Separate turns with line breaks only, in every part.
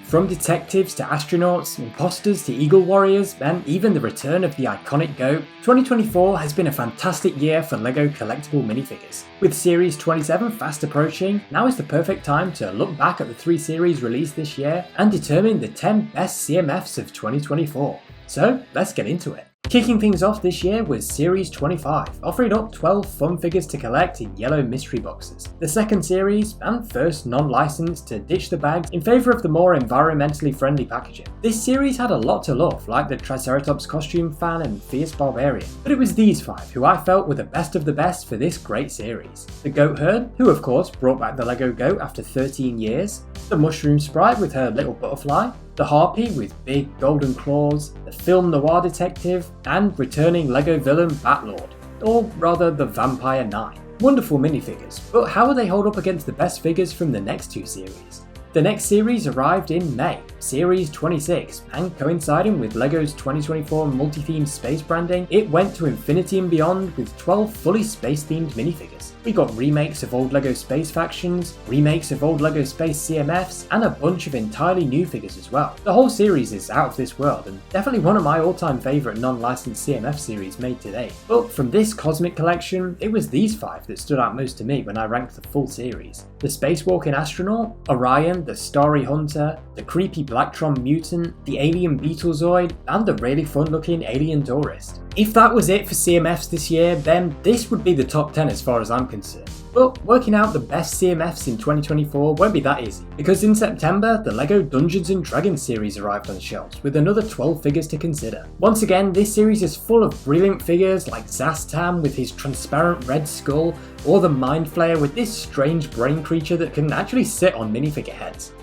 From detectives to astronauts, imposters to eagle warriors, and even the return of the iconic goat, 2024 has been a fantastic year for LEGO Collectable Minifigures. With Series 27 fast approaching, now is the perfect time to look back at the 3 series released this year and determine the 10 best CMFs of 2024. So let's get into it. Kicking things off this year was Series 25, offering up 12 fun figures to collect in yellow mystery boxes. The second series, and first non-licensed to ditch the bags in favour of the more environmentally friendly packaging. This series had a lot to love, like the Triceratops costume fan and Fierce Barbarian, but it was these 5 who I felt were the best of the best for this great series. The Goat Herd, who of course brought back the LEGO Goat after 13 years, the Mushroom Sprite with her little butterfly, the Harpy with big golden claws, the film noir detective, and returning LEGO villain Batlord, or rather the Vampire 9. Wonderful minifigures, but how will they hold up against the best figures from the next 2 series? The next series arrived in May, Series 26, and coinciding with LEGO's 2024 multi-themed space branding, it went to infinity and beyond with 12 fully space-themed minifigures. We got remakes of old LEGO Space factions, remakes of old LEGO Space CMFs, and a bunch of entirely new figures as well. The whole series is out of this world, and definitely one of my all-time favourite non-licensed CMF series made to date. But from this cosmic collection, it was these 5 that stood out most to me when I ranked the full series. The Spacewalking Astronaut, Orion the Starry Hunter, the creepy Blacktron Mutant, the Alien Beetlezoid, and the really fun-looking Alien Tourist. If that was it for CMFs this year, then this would be the top 10 as far as I'm concerned. But working out the best CMFs in 2024 won't be that easy, because in September, the LEGO Dungeons & Dragons series arrived on the shelves, with another 12 figures to consider. Once again, this series is full of brilliant figures like Zastam with his transparent red skull, or the Mind Flayer with this strange brain creature that can actually sit on minifigure heads.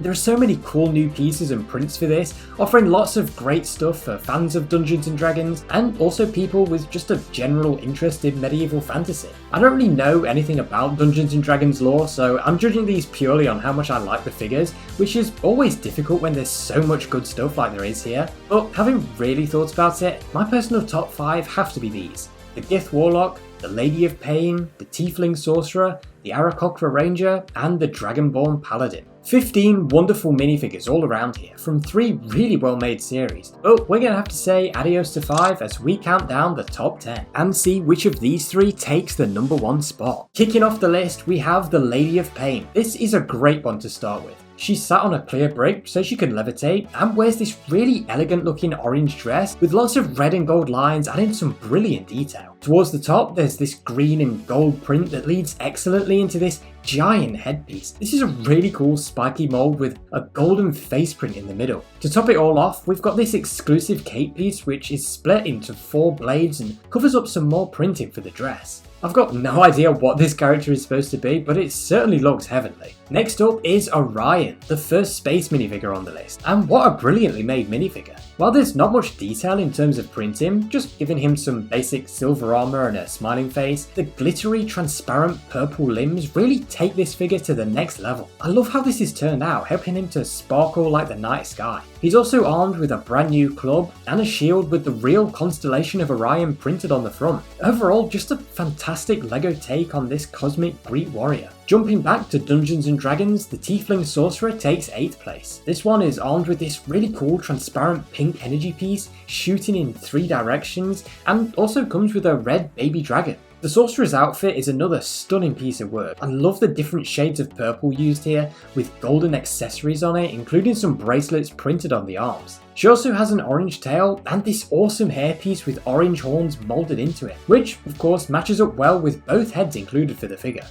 There are so many cool new pieces and prints for this, offering lots of great stuff for fans of Dungeons & Dragons, and also people with just a general interest in medieval fantasy. I don't really know anything about Dungeons & Dragons lore, so I'm judging these purely on how much I like the figures, which is always difficult when there's so much good stuff like there is here. But having really thought about it, my personal top 5 have to be these: the Gith Warlock, the Lady of Pain, the Tiefling Sorcerer, the Aarakocra Ranger, and the Dragonborn Paladin. 15 wonderful minifigures all around here from 3 really well made series, but we're gonna have to say adios to 5 as we count down the top 10 and see which of these 3 takes the number 1 spot. Kicking off the list, we have the Lady of Pain. This is a great one to start with. She's sat on a clear brick so she can levitate, and wears this really elegant looking orange dress with lots of red and gold lines adding some brilliant detail. Towards the top there's this green and gold print that leads excellently into this giant headpiece. This is a really cool spiky mold with a golden face print in the middle. To top it all off, we've got this exclusive cape piece which is split into 4 blades and covers up some more printing for the dress. I've got no idea what this character is supposed to be, but it certainly looks heavenly. Next up is Orion, the first space minifigure on the list, and what a brilliantly made minifigure. While there's not much detail in terms of printing, just giving him some basic silver armor and a smiling face, the glittery transparent purple limbs really take this figure to the next level. I love how this is turned out, helping him to sparkle like the night sky. He's also armed with a brand new club and a shield with the real constellation of Orion printed on the front. Overall, just a fantastic LEGO take on this cosmic Greek warrior. Jumping back to Dungeons & Dragons, the Tiefling Sorcerer takes 8th place. This one is armed with this really cool transparent pink energy piece shooting in 3 directions, and also comes with a red baby dragon. The Sorcerer's outfit is another stunning piece of work. I love the different shades of purple used here, with golden accessories on it, including some bracelets printed on the arms. She also has an orange tail and this awesome hairpiece with orange horns moulded into it, which of course matches up well with both heads included for the figure.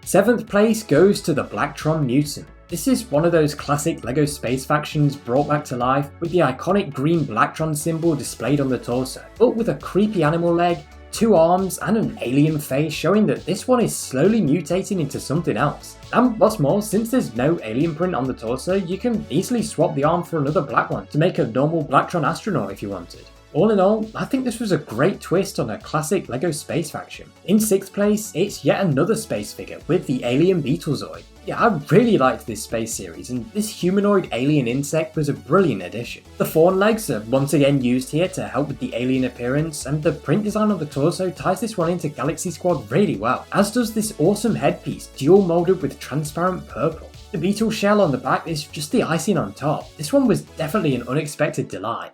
7th place goes to the Blacktron Mutant. This is one of those classic LEGO Space factions brought back to life, with the iconic green Blacktron symbol displayed on the torso, but with a creepy animal leg, 2 arms and an alien face, showing that this one is slowly mutating into something else. And what's more, since there's no alien print on the torso, you can easily swap the arm for another black one to make a normal Blacktron astronaut if you wanted. All in all, I think this was a great twist on a classic LEGO Space faction. In 6th place, it's yet another space figure with the Alien Beetlezoid. Yeah, I really liked this space series, and this humanoid alien insect was a brilliant addition. The fawn legs are once again used here to help with the alien appearance, and the print design on the torso ties this one into Galaxy Squad really well, as does this awesome headpiece, dual molded with transparent purple. The beetle shell on the back is just the icing on top. This one was definitely an unexpected delight.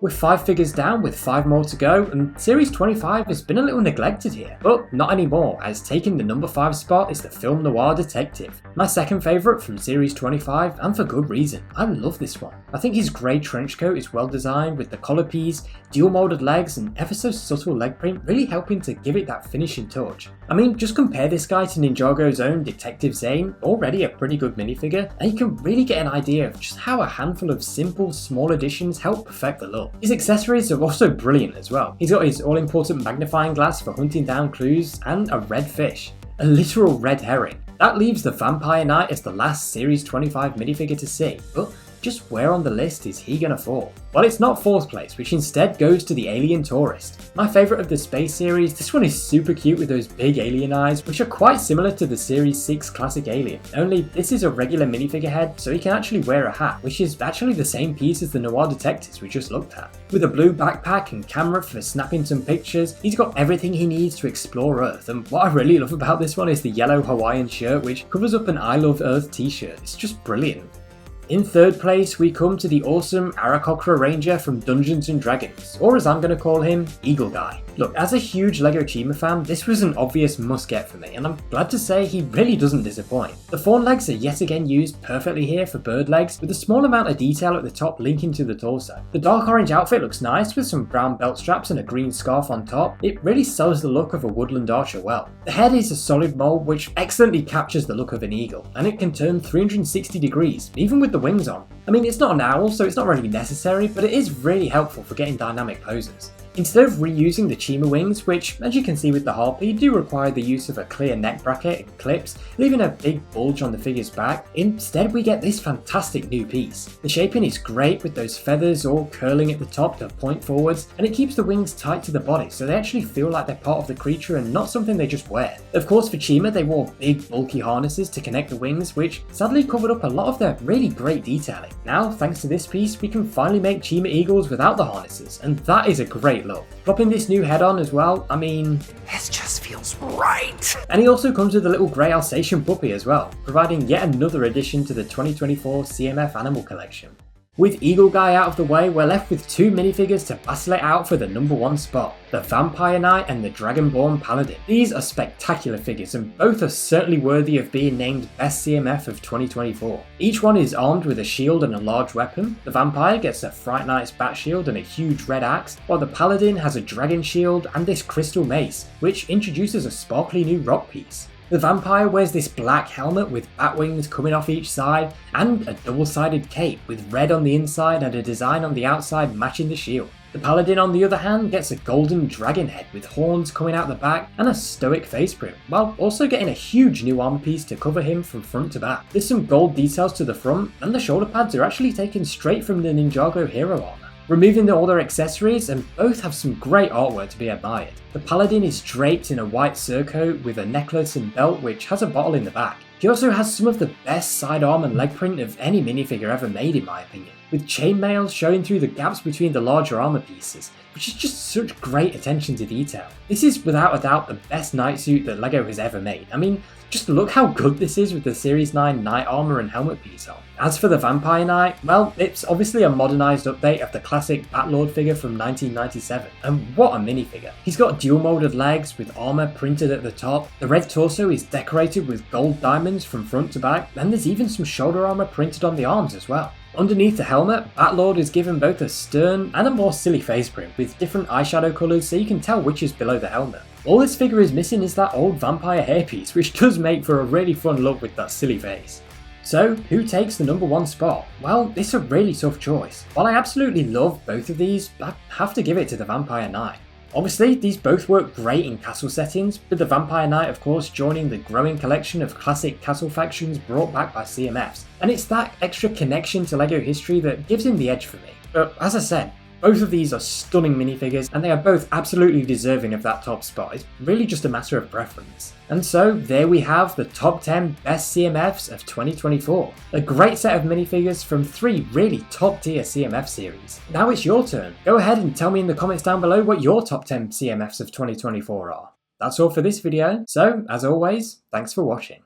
We're 5 figures down with 5 more to go, and Series 25 has been a little neglected here, but not anymore, as taking the number 5 spot is the film noir detective. My second favourite from Series 25, and for good reason. I love this one. I think his grey trench coat is well designed with the collar piece, dual moulded legs and ever so subtle leg print really helping to give it that finishing touch. I mean, just compare this guy to Ninjago's own Detective Zane, already a pretty good minifigure, and you can really get an idea of just how a handful of simple, small additions help perfect the look. His accessories are also brilliant as well. He's got his all-important magnifying glass for hunting down clues, and a red fish. A literal red herring. That leaves the Vampire Knight as the last Series 25 minifigure to see, but just where on the list is he gonna fall? Well, it's not 4th place, which instead goes to the Alien Tourist. My favourite of the Space series, this one is super cute with those big alien eyes, which are quite similar to the Series 6 classic Alien, only this is a regular minifigure head, so he can actually wear a hat, which is actually the same piece as the Noir Detectives we just looked at. With a blue backpack and camera for snapping some pictures, he's got everything he needs to explore Earth, and what I really love about this one is the yellow Hawaiian shirt, which covers up an I Love Earth t-shirt. It's just brilliant. In 3rd place, we come to the awesome Aarakocra Ranger from Dungeons & Dragons, or as I'm going to call him, Eagle Guy. Look, as a huge LEGO Chima fan, this was an obvious must get for me, and I'm glad to say he really doesn't disappoint. The fawn legs are yet again used perfectly here for bird legs, with a small amount of detail at the top linking to the torso. The dark orange outfit looks nice with some brown belt straps and a green scarf on top. It really sells the look of a woodland archer well. The head is a solid mold which excellently captures the look of an eagle, and it can turn 360 degrees, even with the wings on. I mean, it's not an owl, so it's not really necessary, but it is really helpful for getting dynamic poses. Instead of reusing the Chima wings, which, as you can see with the Harpy, do require the use of a clear neck bracket and clips, leaving a big bulge on the figure's back, instead we get this fantastic new piece. The shaping is great with those feathers all curling at the top to point forwards, and it keeps the wings tight to the body so they actually feel like they're part of the creature and not something they just wear. Of course, for Chima they wore big bulky harnesses to connect the wings, which sadly covered up a lot of their really great detailing. Now, thanks to this piece, we can finally make Chima eagles without the harnesses, and that is a great look. Dropping this new head on as well, I mean,
this just feels right.
And he also comes with a little grey Alsatian puppy as well, providing yet another addition to the 2024 CMF Animal Collection. With Eagle Guy out of the way, we're left with 2 minifigures to battle it out for the number 1 spot, the Vampire Knight and the Dragonborn Paladin. These are spectacular figures and both are certainly worthy of being named Best CMF of 2024. Each one is armed with a shield and a large weapon. The Vampire gets a Fright Knight's bat shield and a huge red axe, while the Paladin has a dragon shield and this crystal mace, which introduces a sparkly new rock piece. The Vampire wears this black helmet with bat wings coming off each side and a double-sided cape with red on the inside and a design on the outside matching the shield. The Paladin on the other hand gets a golden dragon head with horns coming out the back and a stoic face print, while also getting a huge new armor piece to cover him from front to back. There's some gold details to the front and the shoulder pads are actually taken straight from the Ninjago hero armor, removing all their accessories, and both have some great artwork to be admired. The Paladin is draped in a white surcoat with a necklace and belt which has a bottle in the back. He also has some of the best sidearm and leg print of any minifigure ever made in my opinion, with chainmail showing through the gaps between the larger armor pieces, which is just such great attention to detail. This is without a doubt the best night suit that LEGO has ever made. I mean, just look how good this is with the Series 9 knight armor and helmet piece on. As for the Vampire Knight, well, it's obviously a modernised update of the classic Batlord figure from 1997, and what a minifigure. He's got dual moulded legs with armour printed at the top, the red torso is decorated with gold diamonds from front to back, and there's even some shoulder armour printed on the arms as well. Underneath the helmet, Batlord is given both a stern and a more silly face print with different eyeshadow colours so you can tell which is below the helmet. All this figure is missing is that old vampire hairpiece, which does make for a really fun look with that silly face. So, who takes the number 1 spot? Well, it's a really tough choice. While I absolutely love both of these, I have to give it to the Vampire Knight. Obviously, these both work great in castle settings, with the Vampire Knight of course joining the growing collection of classic castle factions brought back by CMFs, and it's that extra connection to LEGO history that gives him the edge for me. But as I said, both of these are stunning minifigures and they are both absolutely deserving of that top spot. It's really just a matter of preference. And so there we have the top 10 best CMFs of 2024. A great set of minifigures from 3 really top tier CMF series. Now it's your turn. Go ahead and tell me in the comments down below what your top 10 CMFs of 2024 are. That's all for this video, so as always, thanks for watching.